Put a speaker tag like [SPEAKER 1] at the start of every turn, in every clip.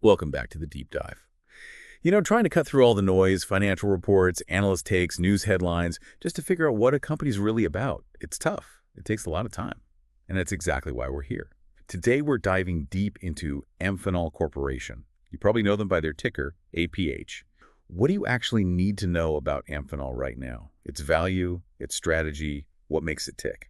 [SPEAKER 1] Welcome back to the deep dive. Trying to cut through all the noise, financial reports, analyst takes, news headlines, just to figure out what a company's really about, it's tough. It takes a lot of time. And that's exactly why we're here. Today, we're diving deep into Amphenol Corporation. You probably know them by their ticker, APH. What do you actually need to know about Amphenol right now? Its value, its strategy, what makes it tick?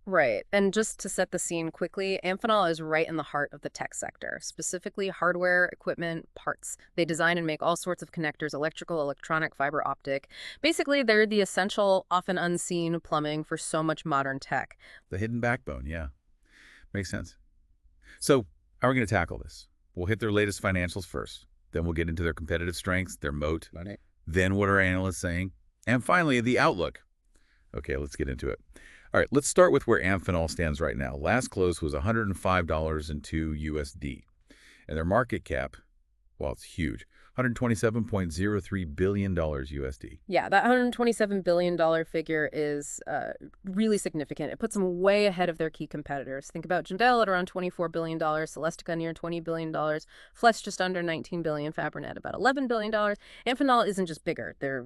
[SPEAKER 2] Right. And just to set the scene quickly, Amphenol is right in the heart of the tech sector, specifically hardware, equipment, parts. They design and make all sorts of connectors, electrical, electronic, fiber optic. Basically, they're the essential, often unseen plumbing for so much modern tech.
[SPEAKER 1] The hidden backbone, yeah. Makes sense. So, how are we going to tackle this? We'll hit their latest financials first. Then we'll get into their competitive strengths, their moat.
[SPEAKER 2] Right.
[SPEAKER 1] Then what are analysts saying? And finally, the outlook. Okay, let's get into it. All right, let's start with where Amphenol stands right now. Last close was $105.02 USD. And their market cap, well, it's huge, $127.03 billion USD.
[SPEAKER 2] Yeah, that $127 billion figure is really significant. It puts them way ahead of their key competitors. Think about Jindal at around $24 billion, Celestica near $20 billion, Flex just under $19 billion, Fabrinet about $11 billion. Amphenol isn't just bigger. They're,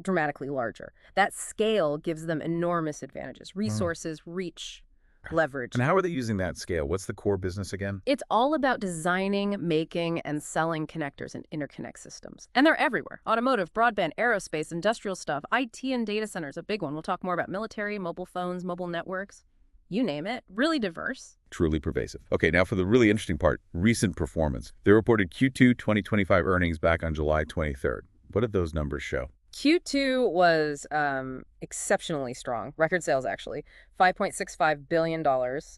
[SPEAKER 2] dramatically larger. That scale gives them enormous advantages, resources, reach, leverage.
[SPEAKER 1] And how are they using that scale? What's the core business again?
[SPEAKER 2] It's all about designing, making, and selling connectors and interconnect systems. And they're everywhere. Automotive, broadband, aerospace, industrial stuff, IT and data centers, a big one. We'll talk more about military, mobile phones, mobile networks. You name it. Really diverse.
[SPEAKER 1] Truly pervasive. Okay, now for the really interesting part, recent performance. They reported Q2 2025 earnings back on July 23rd. What did those numbers show?
[SPEAKER 2] Q2 was exceptionally strong. Record sales, actually. $5.65 billion.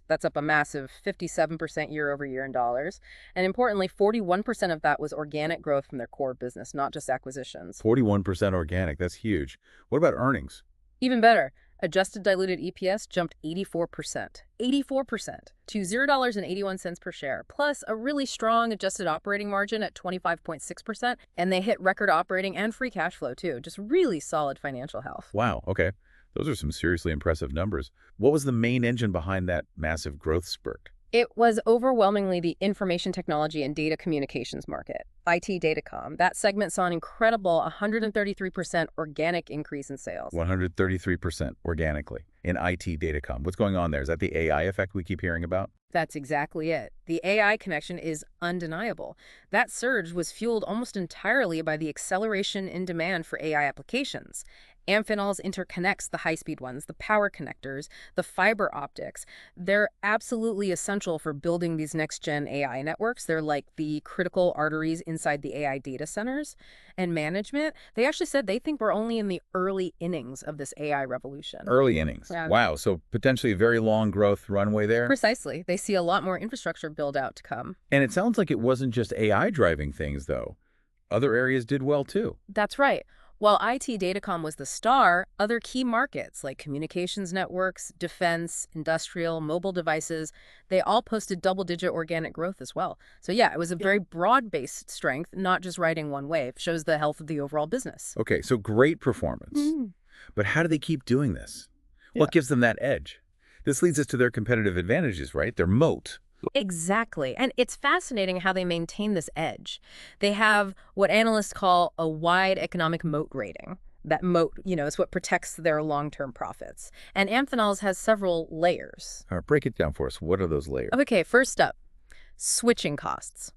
[SPEAKER 2] That's up a massive 57% year over year in dollars. And importantly, 41% of that was organic growth from their core business, not just acquisitions.
[SPEAKER 1] 41% organic. That's huge. What about earnings?
[SPEAKER 2] Even better. Adjusted diluted EPS jumped 84% to $0.81 per share, plus a really strong adjusted operating margin at 25.6%, and they hit record operating and free cash flow too. Just really solid financial health.
[SPEAKER 1] Wow, okay. Those are some seriously impressive numbers. What was the main engine behind that massive growth spurt?
[SPEAKER 2] It was overwhelmingly the information technology and data communications market, IT Datacom. That segment saw an incredible 133% organic increase in sales.
[SPEAKER 1] 133% organically in IT Datacom. What's going on there? Is that the AI effect we keep hearing about?
[SPEAKER 2] That's exactly it. The AI connection is undeniable. That surge was fueled almost entirely by the acceleration in demand for AI applications. Amphenol's interconnects, the high-speed ones, the power connectors, the fiber optics, they're absolutely essential for building these next-gen AI networks. They're like the critical arteries inside the AI data centers. And management, they actually said they think we're only in the early innings of this AI revolution.
[SPEAKER 1] Early innings.
[SPEAKER 2] Yeah.
[SPEAKER 1] Wow, so potentially a very long growth runway there?
[SPEAKER 2] Precisely. They see a lot more infrastructure build-out to come.
[SPEAKER 1] And it sounds like it wasn't just AI driving things, though. Other areas did well, too.
[SPEAKER 2] That's right. While IT Datacom was the star, other key markets like communications networks, defense, industrial, mobile devices, they all posted double-digit organic growth as well. So yeah, it was a very broad-based strength, not just riding one wave. Shows the health of the overall business.
[SPEAKER 1] Okay, so great performance. But how do they keep doing this? What gives them that edge? This leads us to their competitive advantages, right? Their moat.
[SPEAKER 2] Exactly. And it's fascinating how they maintain this edge. They have what analysts call a wide economic moat rating. That moat, is what protects their long-term profits. And Amphenol's has several layers.
[SPEAKER 1] All right, break it down for us. What are those layers?
[SPEAKER 2] Okay, first up, switching costs.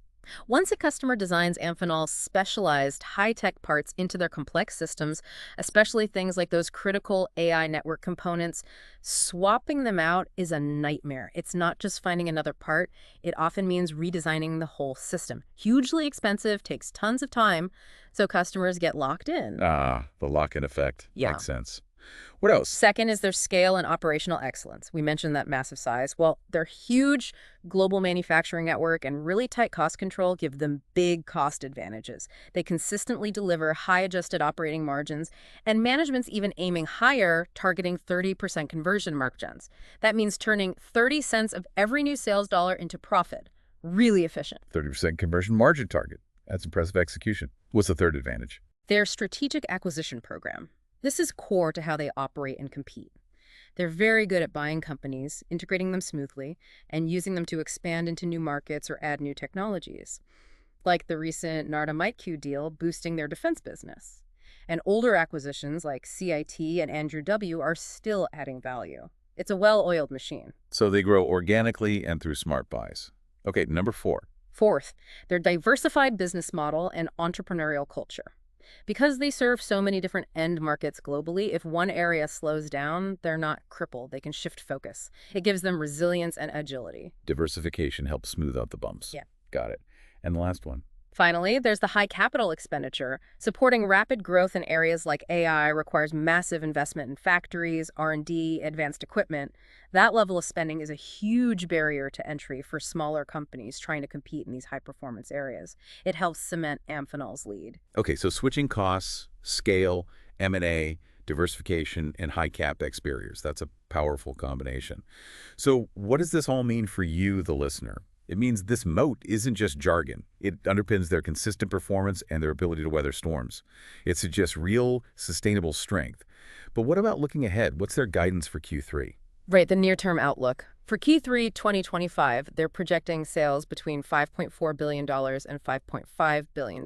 [SPEAKER 2] Once a customer designs Amphenol's specialized high-tech parts into their complex systems, especially things like those critical AI network components, swapping them out is a nightmare. It's not just finding another part. It often means redesigning the whole system. Hugely expensive, takes tons of time, so customers get locked in.
[SPEAKER 1] Ah, the lock-in effect.
[SPEAKER 2] Yeah.
[SPEAKER 1] Makes sense. What else?
[SPEAKER 2] Second is their scale and operational excellence. We mentioned that massive size. Well, their huge global manufacturing network and really tight cost control give them big cost advantages. They consistently deliver high adjusted operating margins, and management's even aiming higher, targeting 30% conversion margins. That means turning 30 cents of every new sales dollar into profit. Really efficient.
[SPEAKER 1] 30% conversion margin target. That's impressive execution. What's the third advantage?
[SPEAKER 2] Their strategic acquisition program. This is core to how they operate and compete. They're very good at buying companies, integrating them smoothly, and using them to expand into new markets or add new technologies. like the recent Narda-MITEQ deal boosting their defense business. And older acquisitions like CIT and Andrew W. are still adding value. It's a well-oiled machine.
[SPEAKER 1] So they grow organically and through smart buys. Okay, number 4.
[SPEAKER 2] Fourth, their diversified business model and entrepreneurial culture. Because they serve so many different end markets globally, if one area slows down, they're not crippled. They can shift focus. It gives them resilience and agility.
[SPEAKER 1] Diversification helps smooth out the bumps.
[SPEAKER 2] Yeah.
[SPEAKER 1] Got it. And the last one.
[SPEAKER 2] Finally, there's the high capital expenditure. Supporting rapid growth in areas like AI requires massive investment in factories, R&D, advanced equipment. That level of spending is a huge barrier to entry for smaller companies trying to compete in these high-performance areas. It helps cement Amphenol's lead.
[SPEAKER 1] Okay, so switching costs, scale, M&A, diversification, and high CapEx barriers. That's a powerful combination. So what does this all mean for you, the listener? It means this moat isn't just jargon. It underpins their consistent performance and their ability to weather storms. It suggests real, sustainable strength. But what about looking ahead? What's their guidance for Q3?
[SPEAKER 2] Right, the near-term outlook. For Q3 2025, they're projecting sales between $5.4 billion and $5.5 billion.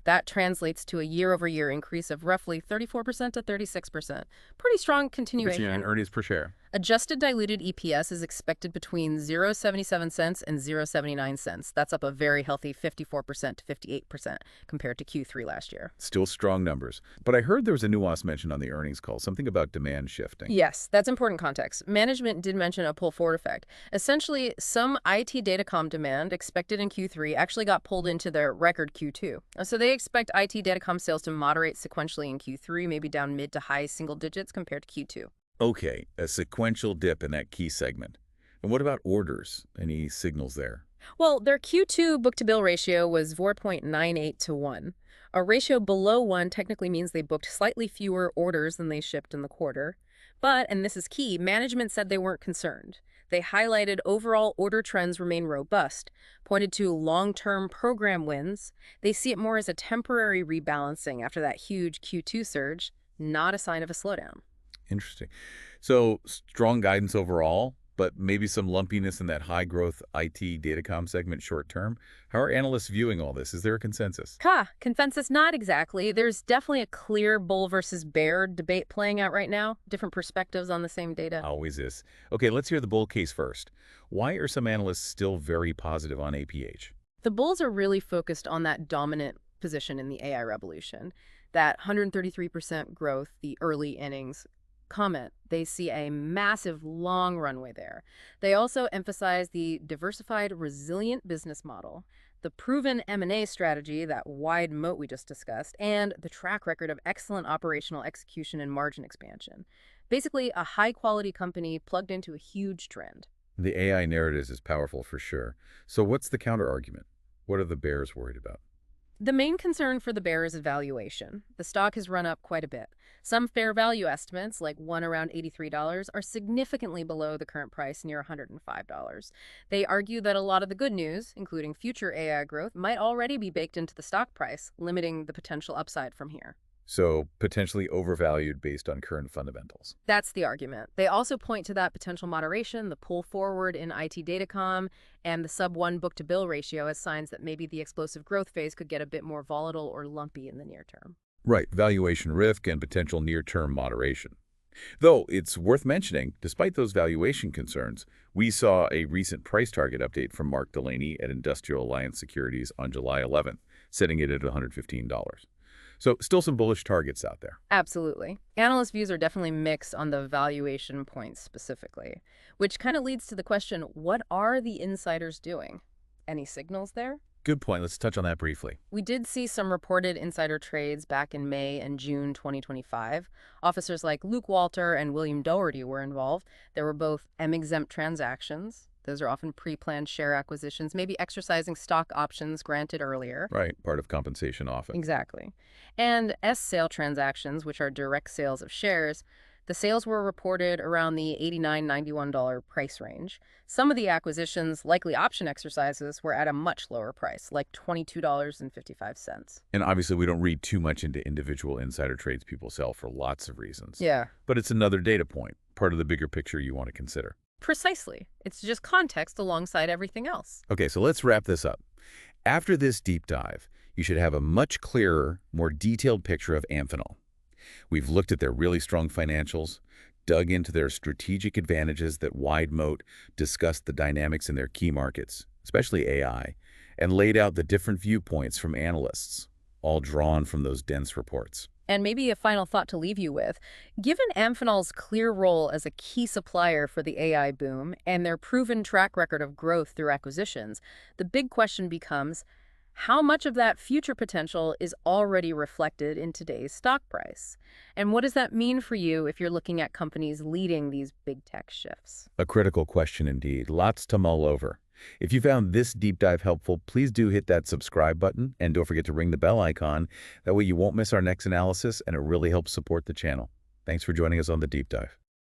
[SPEAKER 2] That translates to a year-over-year increase of roughly 34% to 36%. Pretty strong continuation.
[SPEAKER 1] And earnings per share.
[SPEAKER 2] Adjusted diluted EPS is expected between 0.77 cents and 0.79 cents. That's up a very healthy 54% to 58% compared to Q3 last year.
[SPEAKER 1] Still strong numbers. But I heard there was a nuance mentioned on the earnings call, something about demand shifting.
[SPEAKER 2] Yes, that's important context. Management did mention a pull-forward effect. Essentially, some IT datacom demand expected in Q3 actually got pulled into their record Q2. So they expect IT datacom sales to moderate sequentially in Q3, maybe down mid to high single digits compared to Q2.
[SPEAKER 1] Okay, a sequential dip in that key segment. And what about orders? Any signals there?
[SPEAKER 2] Well, their Q2 book-to-bill ratio was 4.98 to 1. A ratio below 1 technically means they booked slightly fewer orders than they shipped in the quarter. But, and this is key, management said they weren't concerned. They highlighted overall order trends remain robust, pointed to long-term program wins. They see it more as a temporary rebalancing after that huge Q2 surge, not a sign of a slowdown.
[SPEAKER 1] Interesting. So strong guidance overall, but maybe some lumpiness in that high-growth IT datacom segment short-term. How are analysts viewing all this? Is there a consensus?
[SPEAKER 2] Consensus, not exactly. There's definitely a clear bull versus bear debate playing out right now. Different perspectives on the same data.
[SPEAKER 1] Always is. Okay, let's hear the bull case first. Why are some analysts still very positive on APH?
[SPEAKER 2] The bulls are really focused on that dominant position in the AI revolution. That 133% growth, the early innings comment. They see a massive long runway there. They also emphasize the diversified, resilient business model, the proven M&A strategy, that wide moat we just discussed, and the track record of excellent operational execution and margin expansion. Basically, a high-quality company plugged into a huge trend.
[SPEAKER 1] The AI narrative is powerful for sure. So what's the counter-argument? What are the bears worried about?
[SPEAKER 2] The main concern for the bear is valuation. The stock has run up quite a bit. Some fair value estimates, like one around $83, are significantly below the current price, near $105. They argue that a lot of the good news, including future AI growth, might already be baked into the stock price, limiting the potential upside from here.
[SPEAKER 1] So potentially overvalued based on current fundamentals.
[SPEAKER 2] That's the argument. They also point to that potential moderation, the pull forward in IT datacom, and the sub-1 book-to-bill ratio as signs that maybe the explosive growth phase could get a bit more volatile or lumpy in the near term.
[SPEAKER 1] Right, valuation risk and potential near-term moderation. Though it's worth mentioning, despite those valuation concerns, we saw a recent price target update from Mark Delaney at Industrial Alliance Securities on July 11th, setting it at $115. So still some bullish targets out there.
[SPEAKER 2] Absolutely. Analyst views are definitely mixed on the valuation points specifically, which kind of leads to the question, what are the insiders doing? Any signals there?
[SPEAKER 1] Good point. Let's touch on that briefly.
[SPEAKER 2] We did see some reported insider trades back in May and June 2025. Officers like Luke Walter and William Doherty were involved. There were both M-exempt transactions. Those are often pre-planned share acquisitions, maybe exercising stock options granted earlier.
[SPEAKER 1] Right, part of compensation often.
[SPEAKER 2] Exactly. And S-sale transactions, which are direct sales of shares. The sales were reported around the $89–91 price range. Some of the acquisitions, likely option exercises, were at a much lower price, like $22.55.
[SPEAKER 1] And obviously we don't read too much into individual insider trades people sell for lots of reasons.
[SPEAKER 2] Yeah.
[SPEAKER 1] But it's another data point, part of the bigger picture you want to consider.
[SPEAKER 2] Precisely. It's just context alongside everything else.
[SPEAKER 1] Okay, so let's wrap this up. After this deep dive, you should have a much clearer, more detailed picture of Amphenol. We've looked at their really strong financials, dug into their strategic advantages that wide moat, discussed the dynamics in their key markets, especially AI, and laid out the different viewpoints from analysts, all drawn from those dense reports.
[SPEAKER 2] And maybe a final thought to leave you with. Given Amphenol's clear role as a key supplier for the AI boom and their proven track record of growth through acquisitions, the big question becomes, how much of that future potential is already reflected in today's stock price? And what does that mean for you if you're looking at companies leading these big tech shifts?
[SPEAKER 1] A critical question indeed, lots to mull over. If you found this deep dive helpful, please do hit that subscribe button and don't forget to ring the bell icon. That way you won't miss our next analysis and it really helps support the channel. Thanks for joining us on the deep dive.